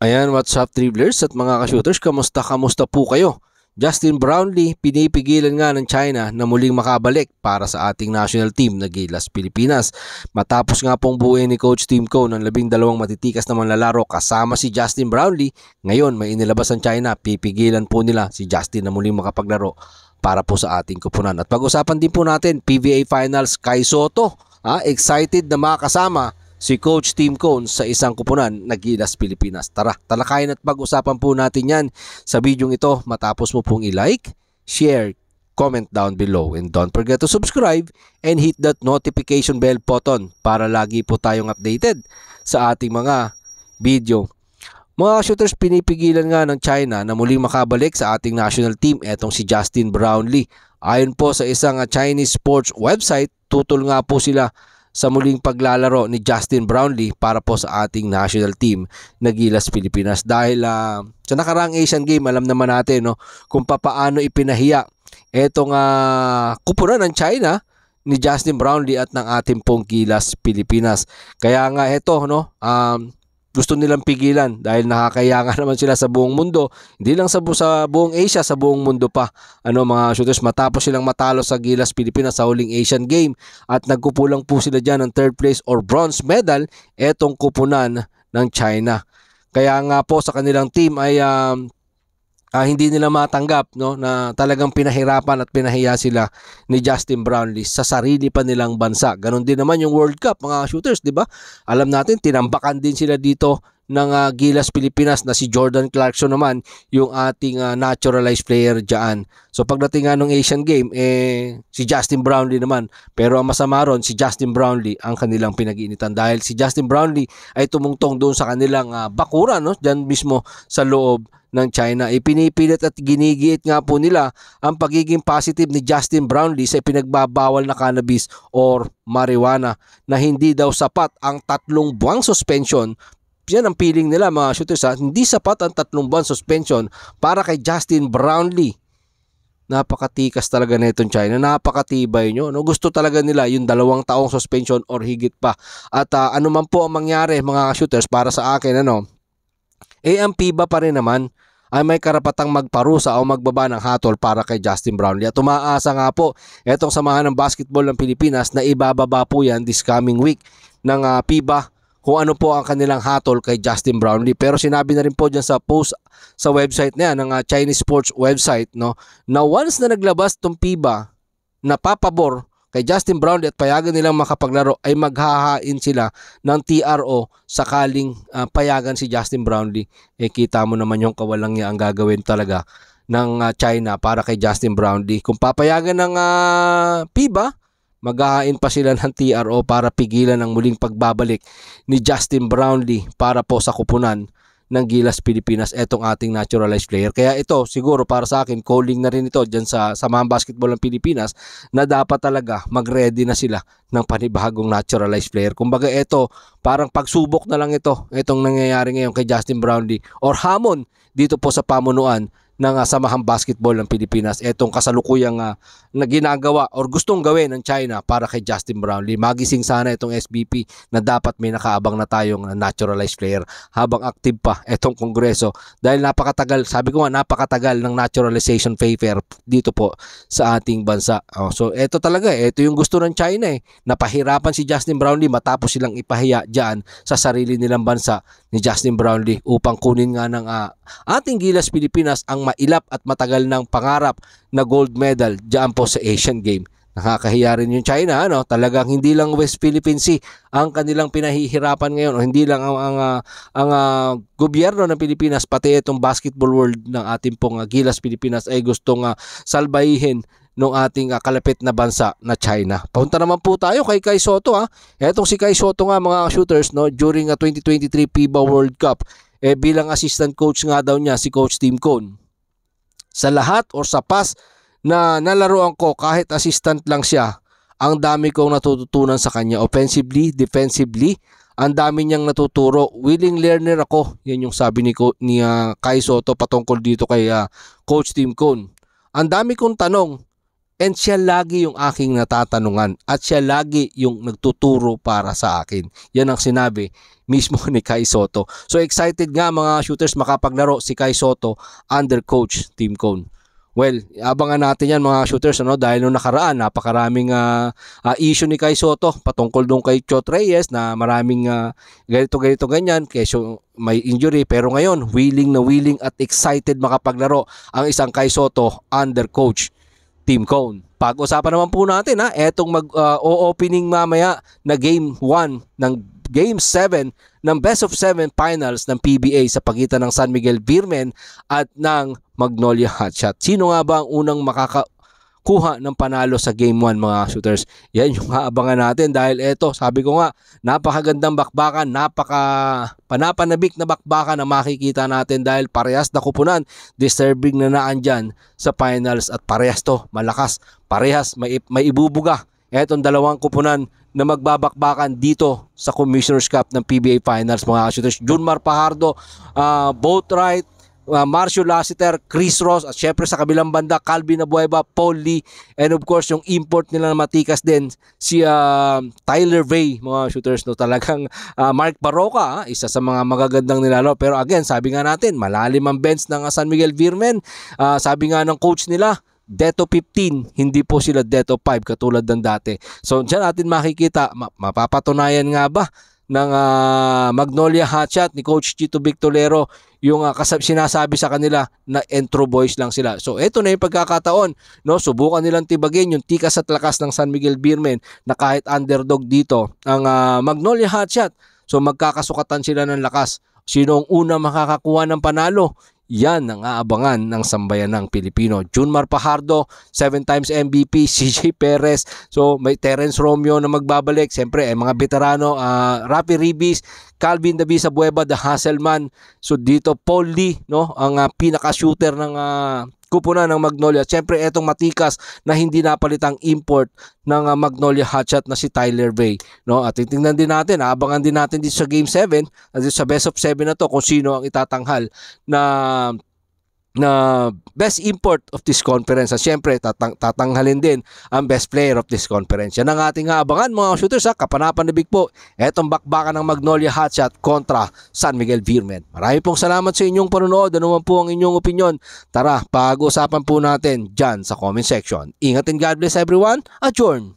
Ayan, what's up dribblers at mga ka-shooters, kamusta po kayo? Justin Brownlee, pinipigilan nga ng China na muling makabalik para sa ating national team na Gilas Pilipinas. Matapos nga pong buuin ni Coach Tim Cone ng 12 matitikas na manlalaro kasama si Justin Brownlee, ngayon may inilabas ang China, pipigilan po nila si Justin na muling makapaglaro para po sa ating kupunan. At pag-usapan din po natin, PBA Finals, Kai Sotto, excited na makasama si Coach Tim Cone sa isang kupunan na Gilas Pilipinas. Tara, talakayin at pag-usapan po natin yan sa video ito matapos mo pong i-like, share, comment down below. And don't forget to subscribe and hit that notification bell button para lagi po tayong updated sa ating mga video. Mga shooters, pinipigilan nga ng China na muling makabalik sa ating national team etong si Justin Brownlee. Ayon po sa isang Chinese sports website, tutol nga po sila sa muling paglalaro ni Justin Brownlee para po sa ating national team na Gilas Pilipinas. Dahil sa nakaraang Asian Game, alam naman natin kung paano ipinahiya etong kupunan ng China ni Justin Brownlee at ng ating pong Gilas Pilipinas. Kaya nga gusto nilang pigilan dahil nakakaya nga naman sila sa buong mundo, hindi lang sa buong Asia, sa buong mundo pa. Mga shooters, matapos silang matalo sa Gilas Pilipinas sa huling Asian Game at nagkupulang po sila dyan ng 3rd place or bronze medal, etong kupunan ng China. Kaya nga po sa kanilang team ay hindi nila matanggap na talagang pinahirapan at pinahiya sila ni Justin Brownlee sa sarili pa nilang bansa. Ganon din naman yung World Cup, mga shooters, di ba? Alam natin, tinambakan din sila dito ng Gilas Pilipinas na si Jordan Clarkson naman, yung ating naturalized player dyan. So pagdating nga ng Asian Game, si Justin Brownlee naman. Pero ang masama ron, si Justin Brownlee ang kanilang pinag-iinitan dahil si Justin Brownlee ay tumungtong doon sa kanilang bakuran, dyan mismo sa loob ng China. Ipinipilit at ginigiit nga po nila ang pagiging positive ni Justin Brownlee sa pinagbabawal na cannabis or marijuana na hindi daw sapat ang 3 buwang suspension. Yan ang feeling nila, mga shooters, hindi sapat ang 3 buwan suspension para kay Justin Brownlee. Napakatikas talaga na itong China, napakatibay nyo. Gusto talaga nila yung 2 taong suspension or higit pa. At ano man po ang mangyari, mga shooters, para sa akin, ang FIBA pa rin naman ay may karapatang magparusa o magbaba ng hatol para kay Justin Brownlee. At umaasa nga po etong samahan ng basketball ng Pilipinas na ibababa po yan this coming week ng FIBA kung ano po ang kanilang hatol kay Justin Brownlee. Pero sinabi na rin po dyan sa post sa website na yan, ng Chinese sports website, na once na naglabas tong FIBA na papabor kay Justin Brownlee at payagan nilang makapaglaro, ay maghahain sila ng TRO sakaling payagan si Justin Brownlee. Kita mo naman yung kawalang niya ang gagawin talaga ng China para kay Justin Brownlee. Kung papayagan ng FIBA, maghahain pa sila ng TRO para pigilan ang muling pagbabalik ni Justin Brownlee para po sa kupunan ng Gilas Pilipinas, etong ating naturalized player. Kaya ito, siguro para sa akin, calling na rin ito dyan sa samahan basketball ng Pilipinas na dapat talaga mag-ready na sila ng panibagong naturalized player. Kumbaga ito, parang pagsubok na lang itong nangyayari ngayon kay Justin Brownlee or hamon dito po sa pamunuan ng samahang basketball ng Pilipinas, etong kasalukuyang na ginagawa or gustong gawin ng China para kay Justin Brownlee. Magising sana itong SBP na dapat may nakaabang na tayong naturalized player habang active pa etong Kongreso dahil napakatagal, sabi ko nga, napakatagal ng naturalization paper dito po sa ating bansa. So ito talaga, ito yung gusto ng China napahirapan si Justin Brownlee matapos silang ipahiya dyan sa sarili nilang bansa ni Justin Brownlee upang kunin nga ng ating Gilas Pilipinas ang mailap at matagal ng pangarap na gold medal diyan po sa Asian Game. Nakakahiya rin yung China, talagang hindi lang West Philippine Sea ang kanilang pinahihirapan ngayon, o hindi lang ang gobyerno ng Pilipinas, pati itong basketball world ng ating pong Gilas Pilipinas ay gustong salbayihin ng ating kalapit na bansa na China. Punta naman po tayo kay Kai Sotto. Etong si Kai Sotto nga, mga shooters, during 2023 FIBA World Cup, bilang assistant coach nga daw niya si Coach Tim Cone. Sa lahat or sa past na nalaroan ko, kahit assistant lang siya, ang dami kong natututunan sa kanya. Offensively, defensively, ang dami niyang natuturo. Willing learner ako. Yan yung sabi ni Kai Sotto patungkol dito kay Coach Tim Cone. Ang dami kong tanong And siya lagi yung aking natatanungan at siya lagi yung nagtuturo para sa akin. Yan ang sinabi mismo ni Kai Sotto. So excited nga mga shooters makapaglaro si Kai Sotto under coach Tim Cone. Well, abangan natin yan mga shooters dahil nung nakaraan napakaraming issue ni Kai Sotto patungkol dong kay Chot Reyes na maraming ganito ganyan kesyo may injury, pero ngayon willing at excited makapaglaro ang isang Kai Sotto under coach Tim Cone. Pag-usapan naman po natin etong mag-opening mamaya na Game 1 ng Game 7 ng Best of 7 Finals ng PBA sa pagitan ng San Miguel Beermen at ng Magnolia Hotshot. Sino nga ba ang unang makakakuha ng panalo sa Game 1 mga shooters? Yan yung aabangan natin dahil eto, sabi ko nga, napakagandang bakbakan, panapanabik na bakbakan na makikita natin dahil parehas na kupunan, deserving na naan dyan sa finals at parehas to, malakas, parehas may ibubuga. Etong dalawang kupunan na magbabakbakan dito sa Commissioner's Cup ng PBA Finals mga shooters. Junmar Fajardo, Boatwright, Marcio Lassiter, Chris Ross, at syempre sa kabilang banda Calvin Abueva, Paul Lee, and of course yung import nila na matikas din si Tyler Vey mga shooters. Talagang Mark Barroca, isa sa mga magagandang nilaro, pero again sabi nga natin malalim ang bench ng San Miguel Beermen. Sabi nga ng coach nila Deto 15, hindi po sila Deto 5 katulad ng dati. So dyan natin makikita, mapapatunayan nga ba ng Magnolia Hotshot ni Coach Chito Victolero yung sinasabi sa kanila na Entro Boys lang sila. So eto na yung pagkakataon, subukan nilang tibagin yung tikas at lakas ng San Miguel Beermen na kahit underdog dito ang Magnolia Hotshot. So magkakasukatan sila ng lakas. Sino ang una makakakuha ng panalo? Yan ang aabangan ng sambayanang Pilipino. Junmar Fajardo, 7 times MVP, CJ Perez, so may Terence Romeo na magbabalik, siyempre mga veterano, Rafi Ribis, Calvin Davis Abueva, the Hasselman. So dito Paul Lee, ang pinaka-shooter ng kupunan ng Magnolia. Siyempre etong matikas na hindi napalitang import ng Magnolia Hotshot na si Tyler Vey. At titingnan din natin, abangan din natin dito sa Game 7, at sa Best of 7 na to kung sino ang itatanghal na best import of this conference. At syempre tatanghalin din ang best player of this conference. Yan ang ating abangan mga shooters. Kapanapanabik po etong bakbakan ng Magnolia Hotshot kontra San Miguel Beermen. Marami pong salamat sa inyong panonood. Ano man po ang inyong opinion? Tara, pag-usapan po natin dyan sa comment section. Ingat and God bless everyone. Adjourn!